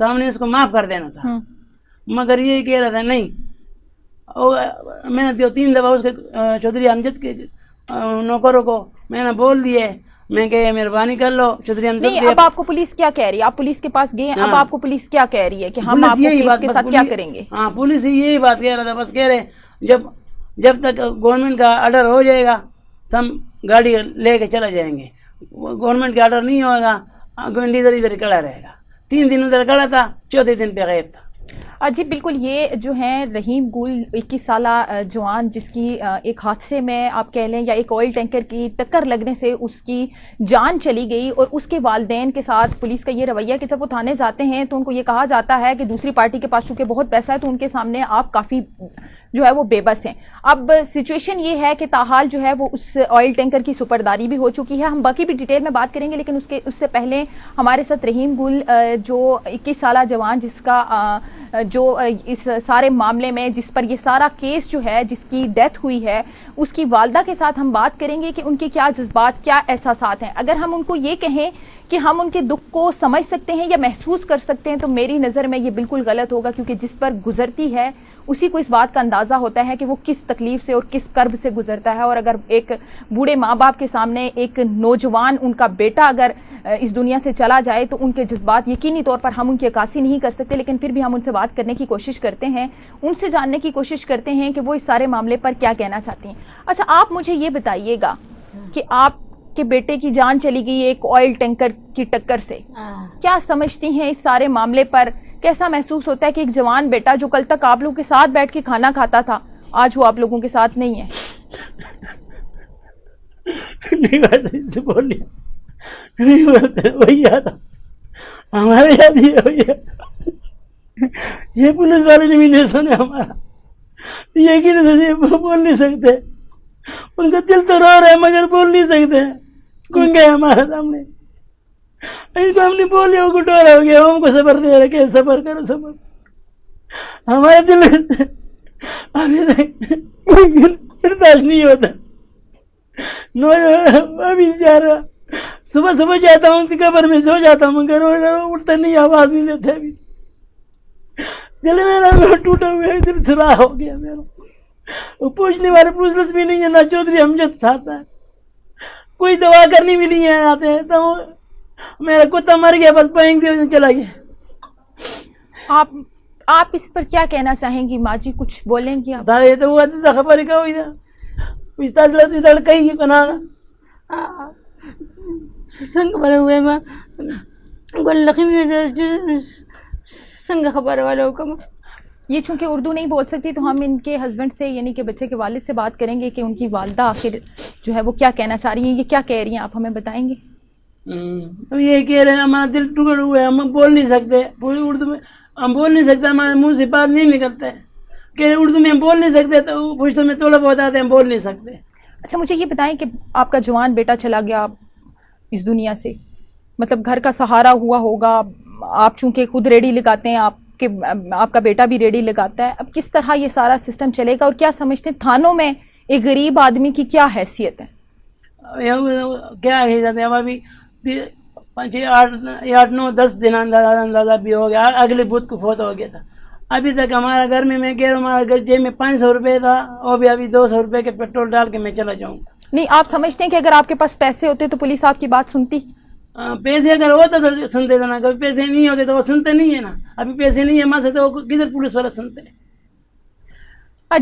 تو ہم نے اس کو معاف کر دینا تھا، مگر یہ کہہ رہا تھا نہیں. میں نے 3 دفعہ اس کے چودھری امجد کے نوکروں کو میں نے بول دیے، میں کہ مہربانی کر لو چودھری امجد. نہیں، اب آپ کو پولیس کیا کہہ رہی ہے؟ آپ پولیس کے پاس گئے ہیں، اب آپ کو پولیس کیا کہہ رہی ہے کہ ہم آپ کو کیس کے ساتھ کیا کریں گے؟ ہاں پولیس یہی بات کہہ رہا تھا، بس کہہ رہے جب تک گورنمنٹ کا آرڈر ہو جائے گا تو ہم گاڑی لے کے چلا جائیں گے. گورنمنٹ کا آرڈر نہیں ہوگا گنڈی ادھر کھڑا رہے گا. 3 دن ادھر کھڑا تھا، 4تھے دن پہ غائب تھا. جی بالکل، یہ جو ہیں رحیم گل 21 سالہ جوان جس کی ایک حادثے میں آپ کہہ لیں یا ایک آئل ٹینکر کی ٹکر لگنے سے اس کی جان چلی گئی، اور اس کے والدین کے ساتھ پولیس کا یہ رویہ کہ جب وہ تھانے جاتے ہیں تو ان کو یہ کہا جاتا ہے کہ دوسری پارٹی کے پاس چونکہ بہت پیسہ ہے تو ان کے سامنے آپ کافی جو ہے وہ بے بس ہیں. اب سچویشن یہ ہے کہ تاحال جو ہے وہ اس آئل ٹینکر کی سپرداری بھی ہو چکی ہے. ہم باقی بھی ڈیٹیل میں بات کریں گے، لیکن اس سے پہلے ہمارے ساتھ رحیم گل جو 21 سالہ جوان جس کا جو اس سارے معاملے میں جس پر یہ سارا کیس جو ہے جس کی ڈیتھ ہوئی ہے اس کی والدہ کے ساتھ ہم بات کریں گے کہ ان کے کیا جذبات کیا احساسات ہیں. اگر ہم ان کو یہ کہیں کہ ہم ان کے دکھ کو سمجھ سکتے ہیں یا محسوس کر سکتے ہیں تو میری نظر میں یہ بالکل غلط ہوگا، کیونکہ جس پر گزرتی ہے اسی کو اس بات کا اندازہ ہوتا ہے کہ وہ کس تکلیف سے اور کس کرب سے گزرتا ہے. اور اگر ایک بوڑھے ماں باپ کے سامنے ایک نوجوان ان کا بیٹا اگر اس دنیا سے چلا جائے تو ان کے جذبات یقینی طور پر ہم ان کی عکاسی نہیں کر سکتے، لیکن پھر بھی ہم ان سے بات کرنے کی کوشش کرتے ہیں، ان سے جاننے کی کوشش کرتے ہیں کہ وہ اس سارے معاملے پر کیا کہنا چاہتی ہیں. اچھا آپ مجھے یہ بتائیے گا کہ آپ کے بیٹے کی جان چلی گئی ایک آئل ٹینکر کی ٹکر سے، کیا سمجھتی ہیں اس سارے معاملے پر؟ کیسا محسوس ہوتا ہے کہ ایک جوان بیٹا جو کل تک آپ لوگوں کے ساتھ بیٹھ کے کھانا کھاتا تھا آج وہ آپ لوگوں کے ساتھ نہیں ہے؟ ہمارے یاد یہ پولیس والے نے بھی نہیں سنے ہمارا، یہ بول نہیں سکتے، ان کا دل تو رو رہا ہے مگر بول نہیں سکتے، کون گئے ہمارے سامنے. ان کو ہم نے بولے وہ ڈورا ہو گیا، ہم کو صبر دے رہے کہ صبر کرو صبر. ہمارے دل ابھی برداشت نہیں ہوتا. ابھی جا رہا صبح صبح جاتا ہوں قبر میں سو جاتا ہوں مگر اٹھتا نہیں، آواز نہیں دیتے. ابھی دل میرا ٹوٹا ہوا ہے، دل سراہ ہو گیا میرا. پوچھنے والے پوچھلس بھی نہیں ہے، نہ چودھری امجد تھا، کوئی دعا کرنی بھی نہیں ہے آتے ہیں. تو میرا کتا مر گیا بس پائیں گے چلا گیا. آپ اس پر کیا کہنا چاہیں گی ماں جی؟ کچھ بولیں گی آپ؟ یہ تو ہوا تھا خبر کا ہوئی تھا لڑکا ہی بنا سنگ بھرے ہوئے میں سنگ خبر والوں کا. یہ چونکہ اردو نہیں بول سکتی تو ہم ان کے ہسبینڈ سے یعنی کہ بچے کے والد سے بات کریں گے کہ ان کی والدہ آخر جو ہے وہ کیا کہنا چاہ رہی ہیں، یہ کیا کہہ رہی ہیں، آپ ہمیں بتائیں گے؟ یہ کہہ رہے ہیں ہمارا دل ٹکڑ ہوئے، ہم بول نہیں سکتے پوری اردو میں، ہم بول نہیں سکتے، ہمارے منہ سے بات نہیں نکلتا ہے کہ اردو میں ہم بول نہیں سکتے، تو پشتو میں تھوڑا بہت آتے ہم بول نہیں سکتے. اچھا مجھے یہ بتائیں کہ آپ کا جوان بیٹا چلا گیا اس دنیا سے، مطلب گھر کا سہارا ہوا ہوگا، آپ چونکہ خود ریڈی لگاتے ہیں، آپ کا بیٹا بھی ریڈی لگاتا ہے، اب کس طرح یہ سارا سسٹم چلے گا اور کیا سمجھتے ہیں تھانوں میں ایک غریب آدمی کی کیا حیثیت ہے؟ کیا کہہ جاتے ہیں، اب ابھی 8 9 10 دن اندازہ بھی ہو گیا، اگلے بدھ کو فوت ہو گیا تھا. ابھی تک ہمارا گھر میں کہہ رہا ہوں ہمارا گھر جیب میں 500 روپے تھا، اور بھی ابھی 200 روپے کے پیٹرول ڈال کے میں چلا جاؤں. نہیں آپ سمجھتے ہیں کہ اگر آپ کے پاس پیسے ہوتے تو پولیس آپ کی بات سنتی؟ پیسے اگر ہوتا تو سنتے تھے نا، کبھی پیسے نہیں ہوتے تو وہ سنتے نہیں ہے نا. ابھی پیسے نہیں ہے ماں سے تو کدھر پولیس والا سنتے ہیں.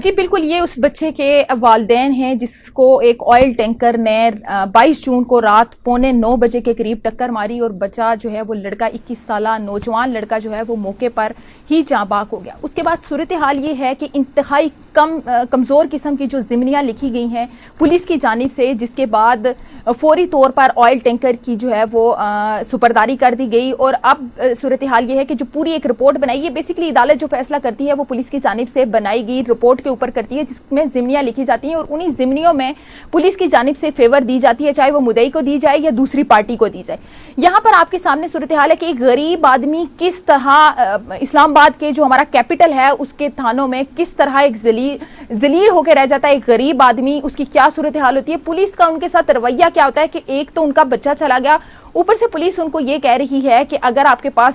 جی بالکل، یہ اس بچے کے والدین ہیں جس کو ایک آئل ٹینکر نے 22 جون کو رات 8:45 بجے کے قریب ٹکر ماری، اور بچہ جو ہے وہ لڑکا 21 سالہ نوجوان لڑکا جو ہے وہ موقع پر ہی جاں بحق ہو گیا. اس کے بعد صورتحال یہ ہے کہ انتہائی کمزور قسم کی جو ضمنیاں لکھی گئی ہیں پولیس کی جانب سے، جس کے بعد فوری طور پر آئل ٹینکر کی جو ہے وہ سپرداری کر دی گئی. اور اب صورتحال یہ ہے کہ جو پوری ایک رپورٹ بنائی ہے، بیسیکلی عدالت جو فیصلہ کرتی ہے وہ پولیس کی جانب سے بنائی گئی رپورٹ کے اوپر کرتی ہے، جس میں ضمنیاں لکھی جاتی ہیں، اور انہی ضمنیوں میں پولیس کی جانب سے فیور دی جاتی ہے، چاہے وہ مدعی کو دی جائے یا دوسری پارٹی کو دی جائے. یہاں پر آپ کے سامنے صورتحال ہے کہ ایک غریب آدمی کس طرح اسلام آباد کے جو ہمارا کیپٹل ہے اس کے تھانوں میں کس طرح ایک ذلیل ہو کے رہ جاتا ہے. ایک غریب آدمی، اس کی کیا صورتحال ہوتی ہے، پولیس کا ان کے ساتھ رویہ کیا ہوتا ہے کہ ایک تو ان کا بچہ چلا گیا، اوپر سے پولیس ان کو یہ کہہ رہی ہے کہ اگر آپ کے پاس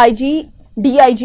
IG, DIG,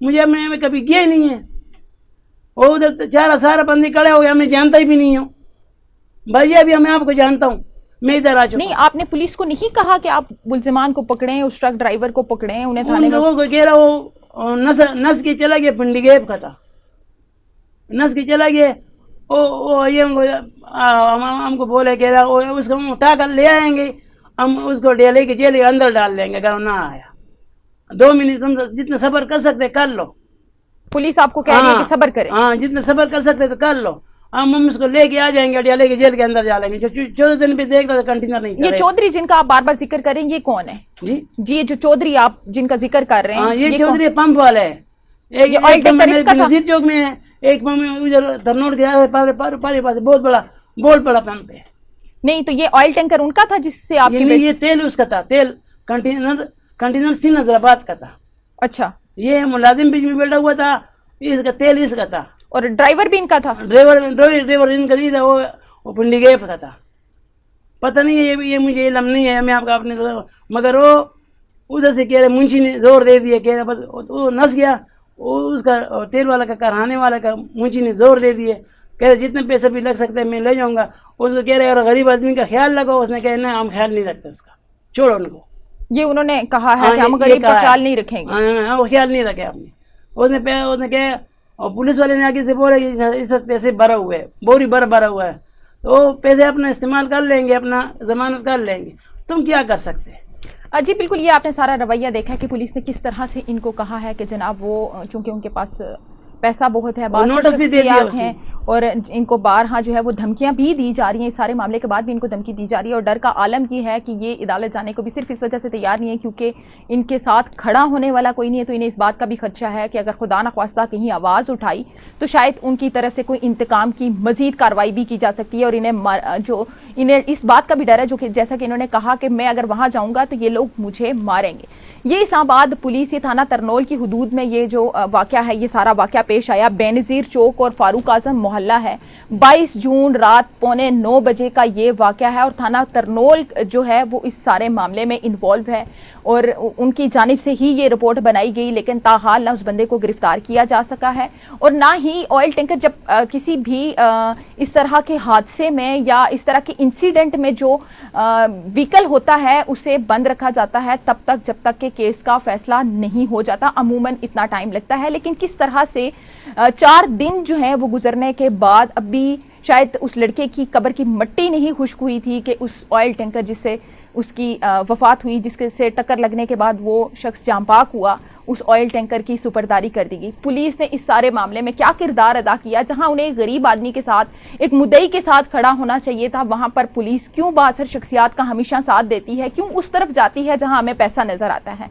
مجھے میں کبھی کیا ہی نہیں ہے. وہ ادھر سارا بندے کھڑے ہو گئے, میں جانتا ہی بھی نہیں ہوں بھیا, بھی میں آپ کو جانتا ہوں, میں ادھر آ چکا. نہیں, آپ نے پولیس کو نہیں کہا کہ آپ ملزمان کو پکڑیں, اس ٹرک ڈرائیور کو پکڑیں, انہیں تھانے میں؟ لوگوں کو کہہ رہا وہ نس کے چلا گیا, پنڈی گیب کا تھا, نس کے چلا گیا. ہم کو بولے کہہ رہا اس کو اٹھا کر لے آئیں گے, ہم اس کو لے کے جیل کے اندر ڈال دیں گے اگر وہ نہ آیا. 2 منٹ تم جتنا صبر کر سکتے کر لو. پولیس آپ کو کہہ رہی ہے کہ صبر کریں؟ ہاں, جتنا صبر کر سکتے تو کر لو, ہم اس کو لے کے آ جائیں گے, لے کے جیل کے اندر ڈالیں گے. 14 دن پہ دیکھ رہا تھا کنٹینر نہیں. یہ چودھری جن کا آپ بار بار ذکر کریں, یہ کون ہے؟ جی, یہ جو چودھری آپ جن کا ذکر کر رہے ہیں, یہ چودھری پمپ والا ہے. یہ آئل ٹینکر اس کا تھا؟ نذیر چوک میں ہے, ایک پمپ دھرنوٹ کے پاس بہت بڑا پمپ ہے. نہیں, تو یہ آئل ٹینکر ان کا تھا جس سے آپ یہ تیل اس کا تھا, تیل کنٹینر سری نظر آباد کا تھا. اچھا, یہ ملازم بھی بیٹھا ہوا تھا, اس کا تیل اس کا تھا, اور ڈرائیور بھی ان کا تھا؟ ڈرائیور ان کا نہیں تھا, وہ پنڈی گیب کا تھا. پتہ نہیں ہے, یہ مجھے علم نہیں ہے, میں آپ کا اپنے, مگر وہ ادھر سے کہہ رہے منشی نے زور دے دیا, کہہ رہا بس وہ نس گیا. اس کا تیل والا کا کارخانے والا کا منشی نے زور دے دیے, کہہ رہے جتنے پیسے بھی لگ سکتے ہیں میں لے جاؤں گا. اس کو کہہ رہے اگر غریب آدمی کا خیال لگو, اس نے کہا نہیں ہم خیال نہیں رکھتے اس کا, چھوڑو ان کو. یہ انہوں نے کہا ہے کہ ہم غریب کا خیال نہیں رکھیں گے. ہاں, وہ خیال نہیں رکھے آپ نے. اس نے کہا, اور پولیس والے نے آگے سے بولے کہ اس پیسے بھرا ہوئے, بوری بھرا ہوا ہے, تو وہ پیسے اپنا استعمال کر لیں گے, اپنا ضمانت کر لیں گے. تم کیا کر سکتے ہیں؟ جی بالکل, یہ آپ نے سارا رویہ دیکھا ہے کہ پولیس نے کس طرح سے ان کو کہا ہے کہ جناب وہ چونکہ ان کے پاس پیسہ بہت ہے, بعض شخصیات ہیں, اور ان کو بارہا جو ہے وہ دھمکیاں بھی دی جا رہی ہیں. اس سارے معاملے کے بعد بھی ان کو دھمکی دی جا رہی ہے, اور ڈر کا عالم یہ ہے کہ یہ عدالت جانے کو بھی صرف اس وجہ سے تیار نہیں ہے کیونکہ ان کے ساتھ کھڑا ہونے والا کوئی نہیں ہے. تو انہیں اس بات کا بھی خدشہ ہے کہ اگر خدا نخواستہ کہیں آواز اٹھائی تو شاید ان کی طرف سے کوئی انتقام کی مزید کارروائی بھی کی جا سکتی ہے, اور انہیں اس بات کا بھی ڈر ہے, جو کہ جیسا کہ انہوں نے کہا کہ میں اگر وہاں جاؤں گا تو یہ لوگ مجھے ماریں گے. یہ اسلام آباد پولیس, یہ تھانہ ترنول کی حدود میں یہ جو واقعہ ہے, یہ سارا واقعہ پیش آیا. بینظیر چوک اور فاروق اعظم محلہ ہے. 22 جون رات 8:45 بجے کا یہ واقعہ ہے, اور تھانہ ترنول جو ہے وہ اس سارے معاملے میں انوالو ہے, اور ان کی جانب سے ہی یہ رپورٹ بنائی گئی, لیکن تاحال نہ اس بندے کو گرفتار کیا جا سکا ہے, اور نہ ہی آئل ٹینکر جب کسی بھی اس طرح کے حادثے میں یا اس طرح کے انسیڈنٹ میں جو وہیکل ہوتا ہے اسے بند رکھا جاتا ہے تب تک جب تک کہ کیس کا فیصلہ نہیں ہو جاتا. عموماً اتنا ٹائم لگتا ہے, لیکن کس طرح سے 4 دن جو ہیں وہ گزرنے کے بعد اب بھی شاید اس لڑکے کی قبر کی مٹی نہیں خشک ہوئی تھی کہ اس آئل ٹینکر جس سے اس کی وفات ہوئی, جس سے ٹکر لگنے کے بعد وہ شخص جاں بحق ہوا, اس آئل ٹینکر کی سپرداری کر دی گئی. پولیس نے اس سارے معاملے میں کیا کردار ادا کیا؟ جہاں انہیں غریب آدمی کے ساتھ, ایک مدعی کے ساتھ کھڑا ہونا چاہیے تھا, وہاں پر پولیس کیوں بااثر شخصیات کا ہمیشہ ساتھ دیتی ہے؟ کیوں اس طرف جاتی ہے جہاں ہمیں پیسہ نظر آتا ہے؟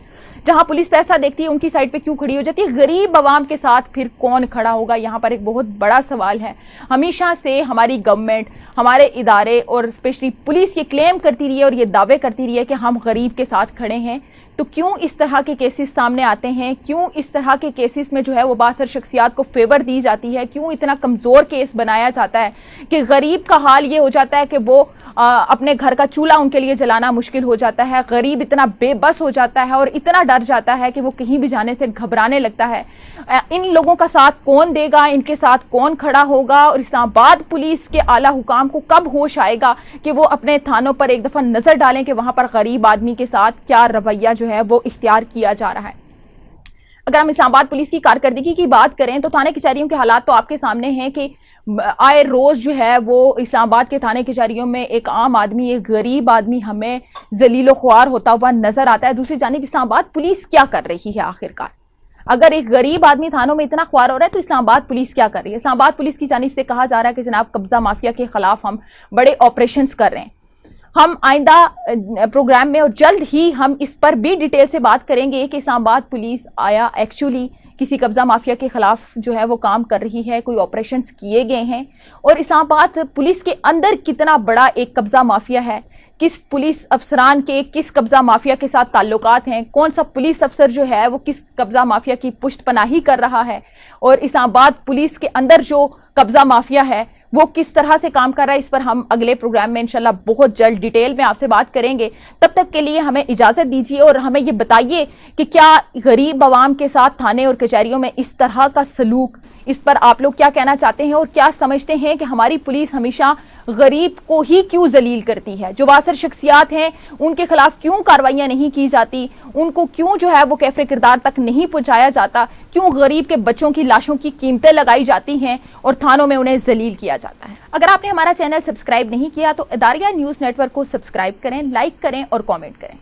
جہاں پولیس پیسہ دیکھتی ہے ان کی سائڈ پہ کیوں کھڑی ہو جاتی ہے؟ غریب عوام کے ساتھ پھر کون کھڑا ہوگا؟ یہاں پر ایک بہت بڑا سوال ہے. ہمیشہ سے ہماری گورنمنٹ, ہمارے ادارے اور اسپیشلی پولیس یہ کلیم کرتی رہی ہے اور یہ دعوے کرتی رہی ہے کہ ہم غریب کے ساتھ کھڑے ہیں, تو کیوں اس طرح کے کیسز سامنے آتے ہیں؟ کیوں اس طرح کے کیسز میں جو ہے وہ بااثر شخصیات کو فیور دی جاتی ہے؟ کیوں اتنا کمزور کیس بنایا جاتا ہے کہ غریب کا حال یہ ہو جاتا ہے کہ وہ اپنے گھر کا چولہا ان کے لیے جلانا مشکل ہو جاتا ہے, غریب اتنا بے بس ہو جاتا ہے اور اتنا ڈر جاتا ہے کہ وہ کہیں بھی جانے سے گھبرانے لگتا ہے. ان لوگوں کا ساتھ کون دے گا؟ ان کے ساتھ کون کھڑا ہوگا؟ اور اسلام آباد پولیس کے اعلیٰ حکام کو کب ہوش آئے گا کہ وہ اپنے تھانوں پر ایک دفعہ نظر ڈالیں کہ وہاں پر غریب آدمی کے ساتھ کیا رویہ جو ہے وہ اختیار کیا جا رہا ہے؟ اگر ہم اسلام آباد پولیس کی کارکردگی کی بات کریں تو تھانے کچہریوں کے حالات تو آپ کے سامنے ہیں کہ آئے روز جو ہے وہ اسلام آباد کے تھانے کچہریوں میں ایک عام آدمی, ایک غریب آدمی ہمیں ذلیل و خوار ہوتا ہوا نظر آتا ہے. دوسری جانب اسلام آباد پولیس کیا کر رہی ہے آخرکار؟ اگر ایک غریب آدمی تھانوں میں اتنا خوار ہو رہا ہے تو اسلام آباد پولیس کیا کر رہی ہے؟ اسلام آباد پولیس کی جانب سے کہا جا رہا ہے کہ جناب قبضہ مافیا کے خلاف ہم بڑے آپریشنز کر رہے ہیں. ہم آئندہ پروگرام میں اور جلد ہی ہم اس پر بھی ڈیٹیل سے بات کریں گے کہ اسلام آباد پولیس آیا ایکچولی کسی قبضہ مافیا کے خلاف جو ہے وہ کام کر رہی ہے, کوئی آپریشنز کیے گئے ہیں, اور اسلام آباد پولیس کے اندر کتنا بڑا ایک قبضہ مافیا ہے, کس پولیس افسران کے کس قبضہ مافیا کے ساتھ تعلقات ہیں, کون سا پولیس افسر جو ہے وہ کس قبضہ مافیا کی پشت پناہی کر رہا ہے, اور اسلام آباد پولیس کے اندر جو قبضہ مافیا ہے وہ کس طرح سے کام کر رہا ہے، اس پر ہم اگلے پروگرام میں انشاءاللہ بہت جلد ڈیٹیل میں آپ سے بات کریں گے. تب تک کے لیے ہمیں اجازت دیجیے اور ہمیں یہ بتائیے کہ کیا غریب عوام کے ساتھ تھانے اور کچہریوں میں اس طرح کا سلوک، اس پر آپ لوگ کیا کہنا چاہتے ہیں، اور کیا سمجھتے ہیں کہ ہماری پولیس ہمیشہ غریب کو ہی کیوں ذلیل کرتی ہے؟ جو باثر شخصیات ہیں ان کے خلاف کیوں کارروائیاں نہیں کی جاتی؟ ان کو کیوں جو ہے وہ کیفر کردار تک نہیں پہنچایا جاتا؟ کیوں غریب کے بچوں کی لاشوں کی قیمتیں لگائی جاتی ہیں اور تھانوں میں انہیں ذلیل کیا جاتا ہے؟ اگر آپ نے ہمارا چینل سبسکرائب نہیں کیا تو اداریہ نیوز نیٹ ورک کو سبسکرائب کریں، لائک کریں اور کامنٹ کریں.